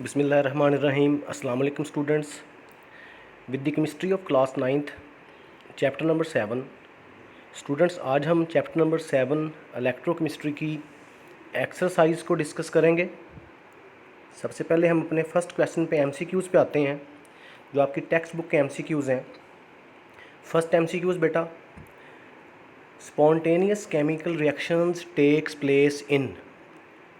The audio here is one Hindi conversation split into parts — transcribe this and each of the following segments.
बिस्मिल्लाहिर्रहमानिर्रहीम। अस्सलाम वालेकुम students. With the chemistry of class 9th chapter number 7। Students, आज हम चैप्टर नंबर 7 इलेक्ट्रोकेमिस्ट्री की एक्सरसाइज को डिस्कस करेंगे। सबसे पहले हम अपने फर्स्ट क्वेश्चन पे एमसीक्यूज़ पे आते हैं, जो आपकी टेक्स्ट बुक के एमसीक्यूज़ हैं। फर्स्ट एमसीक्यूज़ बेटा, spontaneous chemical reactions takes place in.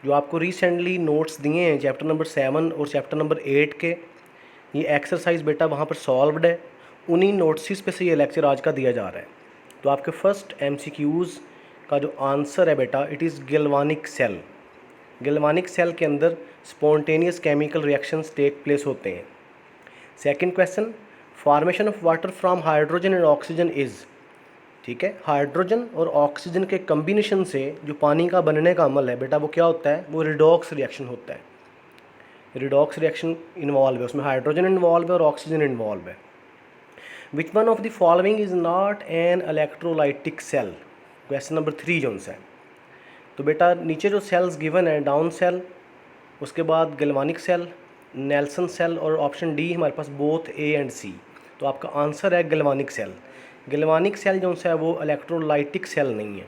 जो आपको रिसेंटली नोट्स दिए हैं चैप्टर नंबर 7 और चैप्टर नंबर 8 के, ये एक्सरसाइज बेटा वहाँ पर सॉल्व्ड है। उन्हीं नोट्सिस पे से ये लेक्चर आज का दिया जा रहा है। तो आपके फर्स्ट एमसीक्यूज़ का जो आंसर है बेटा, it is galvanic cell. Galvanic cell के अंदर spontaneous chemical reactions take place होते हैं। Second question, formation of water from hydrogen and oxygen is. ठीक है, हाइड्रोजन और ऑक्सीजन के कम्बिनेशन से जो पानी का बनने का अमल है बेटा, वो क्या होता है? वो रिडॉक्स रिएक्शन होता है। रिडॉक्स रिएक्शन इन्वॉल्व है, उसमें हाइड्रोजन इन्वॉल्व है और ऑक्सीजन इन्वॉल्व है। Which one of the following is not an electrolytic cell. Question number 3 जो है। तो बेटा नीचे जो सेल्स गिवन है, डाउन सेल, उसके बाद गैल्वानिक सेल, नेल्सन सेल और ऑप्शन डी हमारे पास बोथ ए एंड सी। तो आपका आंसर है गैल्वानिक सेल। गैल्वानिक सेल जो है वो इलेक्ट्रोलाइटिक सेल नहीं है।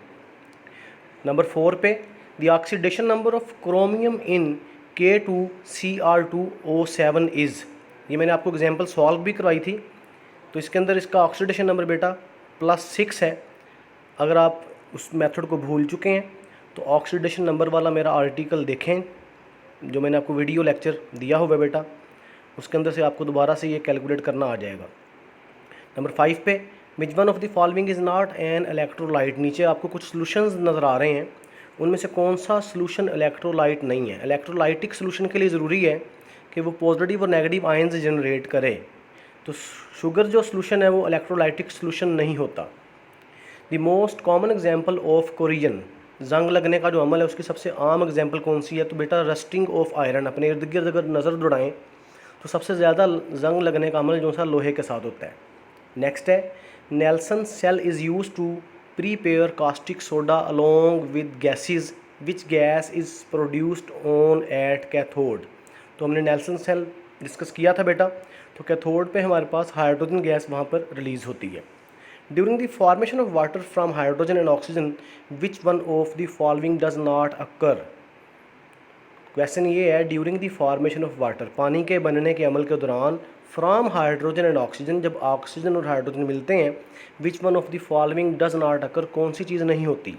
नंबर 4 पे, the oxidation number of chromium in K2Cr2O7 is. ये मैंने आपको एग्जांपल सॉल्व भी करवाई थी। तो इसके अंदर इसका ऑक्सीडेशन नंबर बेटा +6 है। अगर आप उस मेथड को भूल चुके हैं तो ऑक्सीडेशन नंबर वाला मेरा आर्टिकल देखें, जो मैंने आपको वीडियो लेक्चर दिया हुआ है बेटा, उसके अंदर से आपको दोबारा से ये कैलकुलेट करना आ जाएगा। नंबर 5 पे, विच one of the following is not an electrolyte. नीचे आपको कुछ सॉल्यूशंस नज़र आ रहे हैं, उनमें से कौन सा सॉल्यूशन इलेक्ट्रोलाइट नहीं है? इलेक्ट्रोलाइटिक सॉल्यूशन के लिए ज़रूरी है कि वो पॉजिटिव और नेगेटिव आयंस जनरेट करे। तो शुगर जो सॉल्यूशन है वो इलेक्ट्रोलाइटिक सॉल्यूशन नहीं होता। The most common example of corrosion, जंग लगने का जो अमल है उसकी सबसे आम एग्जांपल कौन सी है? तो बेटा रस्टिंग ऑफ आयरन। अपने इर्द गिर्द अगर नज़र दौड़ाएँ तो सबसे ज़्यादा जंग लगने का अमल जो सा लोहे के साथ होता है। नेक्स्ट है, Nelson cell is use to prepare caustic soda along with gases, which gas is produced on at cathode. तो हमने नेल्सन सेल डिस्कस किया था बेटा। तो कैथोड पे हमारे पास हाइड्रोजन गैस वहाँ पर रिलीज़ होती है। During the formation of water from hydrogen and oxygen, which one of the following does not occur. Question ये है, during the formation of water, पानी के बनने के अमल के दौरान, फ्राम हाइड्रोजन एंड ऑक्सीजन, जब ऑक्सीजन और हाइड्रोजन मिलते हैं, विच one of the following does not occur, कौन सी चीज़ नहीं होती?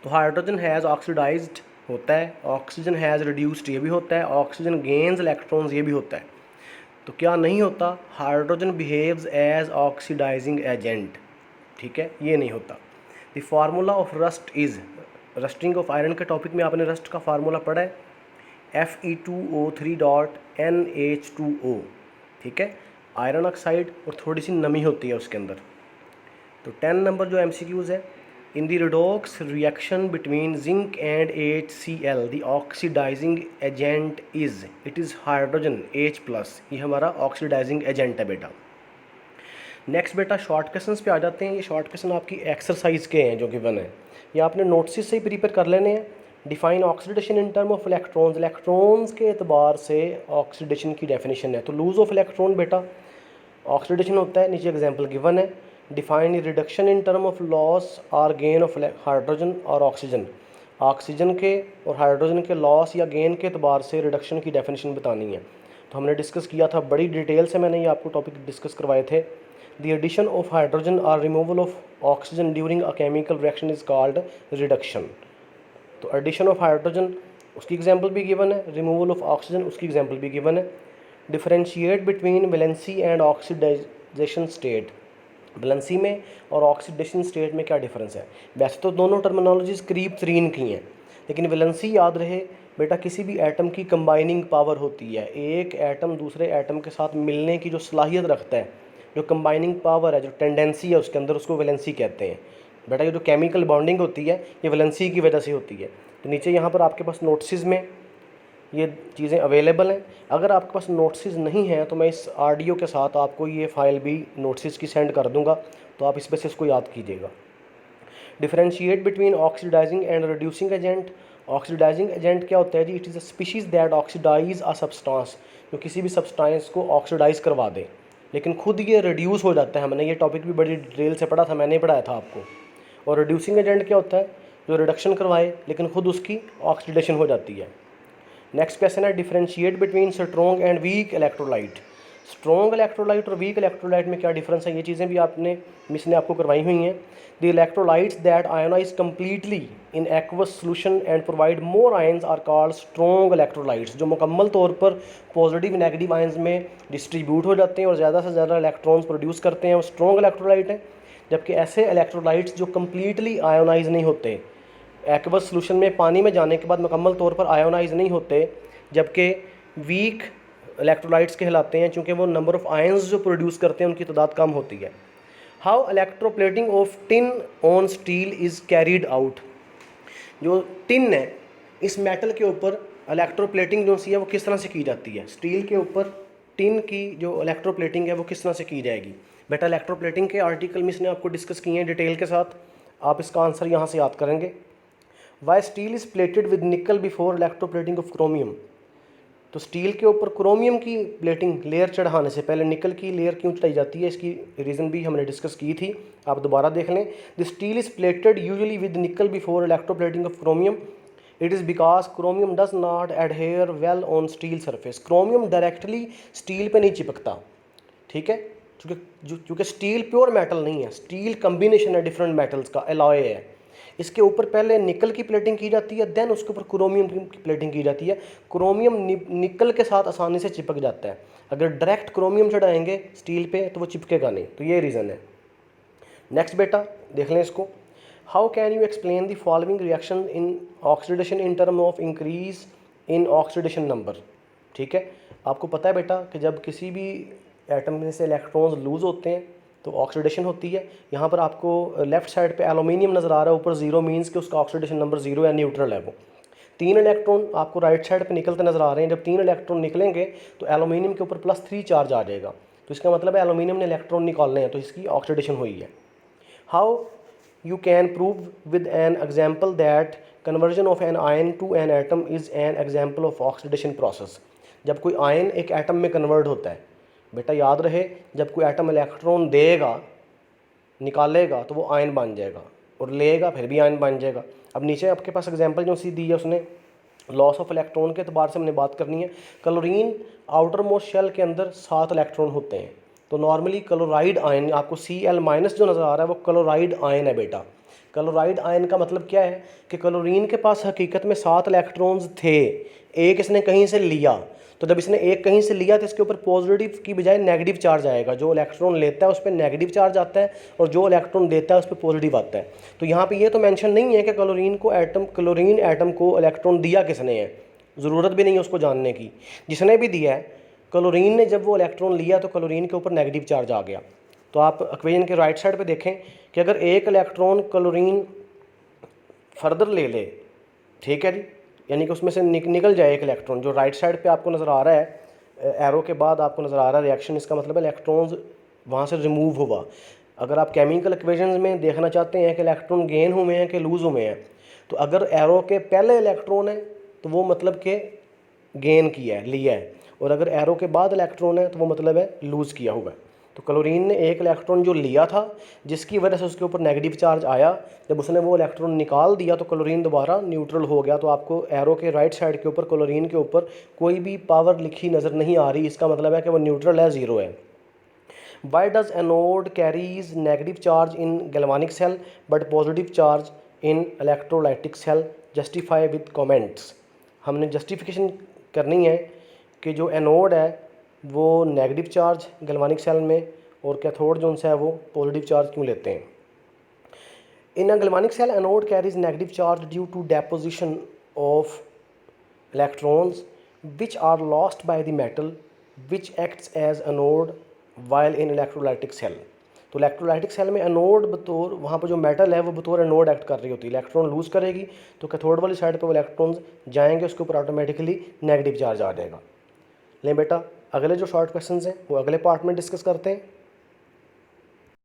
तो हाइड्रोजन हैज़ ऑक्सीडाइज्ड होता है, ऑक्सीजन हैज़ रिड्यूस्ड ये भी होता है, ऑक्सीजन गेन्स इलेक्ट्रॉन्स ये भी होता है। तो क्या नहीं होता? Hydrogen behaves as oxidising agent. ठीक है, ये नहीं होता। The formula of rust is, rusting of iron के टॉपिक में आपने रस्ट का फार्मूला पढ़ा है, Fe2O3.NH2O। ठीक है, आयरन ऑक्साइड और थोड़ी सी नमी होती है उसके अंदर। तो 10 नंबर जो MCQs है, in the redox reaction between zinc and HCl the oxidising agent is, it is hydrogen H+। ये हमारा ऑक्सीडाइजिंग एजेंट है बेटा। नेक्स्ट बेटा शॉर्ट क्वेश्चंस पे आ जाते हैं। ये शॉर्ट क्वेश्चन आपकी एक्सरसाइज के हैं जो गिवन है, ये आपने नोट्स से ही प्रिपेयर कर लेने हैं। Define oxidation in term of electrons, electrons के एतबार से ऑक्सीडेशन की डेफिनेशन है। तो लूज ऑफ इलेक्ट्रॉन बेटा ऑक्सीडेशन होता है, नीचे एग्जांपल गिवन है। Define reduction in term of loss और गेन ऑफ हाइड्रोजन और ऑक्सीजन, ऑक्सीजन के और हाइड्रोजन के लॉस या गेन के एतबार से रिडक्शन की डेफिनेशन बतानी है। तो हमने डिस्कस किया था, बड़ी डिटेल से मैंने ये आपको टॉपिक डिस्कस करवाए थे। The addition of hydrogen or removal of oxygen during a chemical reaction is called reduction. तो addition of hydrogen उसकी एग्जांपल भी गिवन है, removal of oxygen उसकी एग्जांपल भी गिवन है। Differentiate between valency and oxidation state, valency में और ऑक्सीडेशन स्टेट में क्या डिफरेंस है? वैसे तो दोनों टर्मिनोलॉजीज करीब तरीन की हैं, लेकिन वैलेंसी याद रहे बेटा, किसी भी एटम की कंबाइनिंग पावर होती है। एक एटम दूसरे एटम के साथ मिलने की जो सलाहियत रखता है, जो कंबाइनिंग पावर है, जो टेंडेंसी है उसके अंदर, उसको वैलेंसी कहते हैं बेटा। ये जो केमिकल बॉन्डिंग होती है ये वैलेंसी की वजह से होती है। तो नीचे यहाँ पर आपके पास नोट्सिस में ये चीज़ें अवेलेबल हैं। अगर आपके पास नोट्सिस नहीं हैं तो मैं इस ऑडियो के साथ आपको ये फ़ाइल भी नोट्सिस की सेंड कर दूँगा, तो आप इस पर से इसको याद कीजिएगा। Differentiate between oxidizing and reducing agent, oxidizing agent क्या होता है जी? It is a species that oxidize a substance, जो किसी भी सब्सटेंस को ऑक्सीडाइज करवा दे, लेकिन खुद ये रिड्यूस हो जाता है। हमने ये टॉपिक भी बड़ी डिटेल से पढ़ा था, मैंने ही पढ़ाया था आपको। और रिड्यूसिंग एजेंट क्या होता है? जो रिडक्शन करवाए लेकिन खुद उसकी ऑक्सीडेशन हो जाती है। नेक्स्ट क्वेश्चन है differentiate between strong and weak electrolyte. Strong electrolyte और वीक इलेक्ट्रोलाइट में क्या डिफरेंस है? ये चीज़ें भी आपने मिस ने आपको करवाई हुई हैं। The electrolytes that ionise completely in aqueous solution and provide more ions are called strong electrolytes. जो मुकम्मल तौर पर पॉजिटिव नेगेटिव आयंस में डिस्ट्रीब्यूट हो जाते हैं और ज़्यादा से ज़्यादा इलेक्ट्रॉन्स प्रोड्यूस करते हैं, वो स्ट्रॉन्ग इलेक्ट्रोलाइट हैं। जबकि ऐसे इलेक्ट्रोलाइट्स जो कम्प्लीटली आयोनाइज नहीं होते, एक्वस सोल्यूशन में पानी में जाने के बाद मुकम्मल तौर पर आयोनाइज नहीं होते, जबकि वीक इलेक्ट्रोलाइट्स कहलाते हैं, चूँकि वो नंबर ऑफ़ आयंस जो प्रोड्यूस करते हैं उनकी तादाद कम होती है। How electroplating of tin on steel is carried out. जो टिन है, इस मेटल के ऊपर इलेक्ट्रोप्लेटिंग जो सी है वो किस तरह से की जाती है? स्टील के ऊपर टिन की जो इलेक्ट्रोप्लेटिंग है वो किस तरह से की जाएगी? बेटा इलेक्ट्रोप्लेटिंग के आर्टिकल मिस ने आपको डिस्कस किए हैं डिटेल के साथ, आप इसका आंसर यहाँ से याद करेंगे। Why steel is plated with nickel before electroplating of chromium. तो स्टील के ऊपर क्रोमियम की प्लेटिंग लेयर चढ़ाने से पहले निकल की लेयर क्यों चढ़ाई जाती है? इसकी रीज़न भी हमने डिस्कस की थी, आप दोबारा देख लें। The steel is plated usually with nickel before electroplating of chromium. It is because chromium does not adhere well on steel surface. Chromium directly steel पे नहीं चिपकता, ठीक है, क्योंकि स्टील प्योर मेटल नहीं है, स्टील कम्बिनेशन है डिफरेंट मेटल्स का, एलॉय है। इसके ऊपर पहले निकल की प्लेटिंग की जाती है, देन उसके ऊपर क्रोमियम की प्लेटिंग की जाती है। क्रोमियम निकल के साथ आसानी से चिपक जाता है, अगर डायरेक्ट क्रोमियम चढ़ाएंगे स्टील पे तो वो चिपकेगा नहीं, तो ये रीज़न है। नेक्स्ट बेटा देख लें इसको। How can you explain the following reaction in oxidation in term of increase in oxidation number. ठीक है, आपको पता है बेटा कि जब किसी भी एटम में से इलेक्ट्रॉन्स लूज़ होते हैं तो ऑक्सीडेशन होती है। यहाँ पर आपको लेफ्ट साइड पे एल्यूमिनियम नज़र आ रहा है, ऊपर जीरो मीन्स कि उसका ऑक्सीडेशन नंबर जीरो या न्यूट्रल है। वो 3 इलेक्ट्रॉन आपको राइट साइड पे निकलते नज़र आ रहे हैं। जब 3 इलेक्ट्रॉन निकलेंगे तो एल्यूमिनियम के ऊपर +3 चार्ज आ जाएगा, तो इसका मतलब है एल्यूमिनियम ने इलेक्ट्रॉन निकालने हैं, तो इसकी ऑक्सीडेशन हुई है। How you can prove with an example that conversion of an ion to an atom is an example of oxidation process. जब कोई आयन एक एटम में कन्वर्ट होता है, बेटा याद रहे, जब कोई एटम इलेक्ट्रॉन देगा निकालेगा तो वो आयन बन जाएगा, और लेगा फिर भी आयन बन जाएगा। अब नीचे आपके पास एग्जांपल जो सी दी है उसने लॉस ऑफ इलेक्ट्रॉन के एतबार से हमने बात करनी है। क्लोरीन आउटर मोस्ट शेल के अंदर 7 इलेक्ट्रॉन होते हैं, तो नॉर्मली क्लोराइड आयन आपको Cl- जो नज़र आ रहा है वो क्लोराइड आयन है बेटा। क्लोराइड आयन का मतलब क्या है कि क्लोरीन के पास हकीकत में 7 इलेक्ट्रॉन्स थे, एक इसने कहीं से लिया, तो जब इसने एक कहीं से लिया तो इसके ऊपर पॉजिटिव की बजाय नेगेटिव चार्ज आएगा। जो इलेक्ट्रॉन लेता है उस पर नेगेटिव चार्ज आता है और जो इलेक्ट्रॉन देता है उस पर पॉजिटिव आता है। तो यहाँ पे ये तो मेंशन नहीं है कि क्लोरीन एटम को इलेक्ट्रॉन दिया किसने है, ज़रूरत भी नहीं है उसको जानने की। जिसने भी दिया है, क्लोरीन ने जब वो इलेक्ट्रॉन लिया तो क्लोरीन के ऊपर नेगेटिव चार्ज आ गया। तो आप इक्वेशन के राइट साइड पर देखें कि अगर एक इलेक्ट्रॉन क्लोरीन फर्दर ले ले, ठीक है जी, यानी कि उसमें से निकल जाए एक इलेक्ट्रॉन, जो राइट साइड पे आपको नज़र आ रहा है एरो के बाद आपको नज़र आ रहा है रिएक्शन, इसका मतलब है इलेक्ट्रॉन्स वहाँ से रिमूव हुआ। अगर आप केमिकल इक्वेशंस में देखना चाहते हैं कि इलेक्ट्रॉन गेन हुए हैं कि लूज़ हुए हैं, तो अगर एरो के पहले इलेक्ट्रॉन है तो वो मतलब कि गेन किया है, लिया है, और अगर एरो के बाद इलेक्ट्रॉन है तो वो मतलब है लूज़ किया हुआ है। तो क्लोरीन ने एक इलेक्ट्रॉन जो लिया था जिसकी वजह से उसके ऊपर नेगेटिव चार्ज आया, जब उसने वो इलेक्ट्रॉन निकाल दिया तो क्लोरीन दोबारा न्यूट्रल हो गया। तो आपको एरो के राइट साइड के ऊपर क्लोरीन के ऊपर कोई भी पावर लिखी नज़र नहीं आ रही, इसका मतलब है कि वो न्यूट्रल है, ज़ीरो है। Why does anode carries negative charge in galvanic cell but positive charge in electrolytic cell, justify with comments. हमने जस्टिफिकेशन करनी है कि जो एनोड है वो नेगेटिव चार्ज गैल्वानिक सेल में और कैथोड जो उनसे है वो पॉजिटिव चार्ज क्यों लेते हैं। In a galvanic cell anode carries negative charge due to deposition of electrons which are lost by the metal which acts as anode while in electrolytic cell. तो इलेक्ट्रोलाइटिक सेल में एनोड बतौर, वहाँ पर जो मेटल है वो बतौर एनोड एक्ट कर रही होती है। इलेक्ट्रॉन लूज़ करेगी तो कैथोड वाली साइड पर वो इलेक्ट्रॉन्स जाएंगे, उसके ऊपर ऑटोमेटिकली नेगेटिव चार्ज आ जाएगा। लें बेटा, अगले जो शॉर्ट क्वेश्चंस हैं वो अगले पार्ट में डिस्कस करते हैं।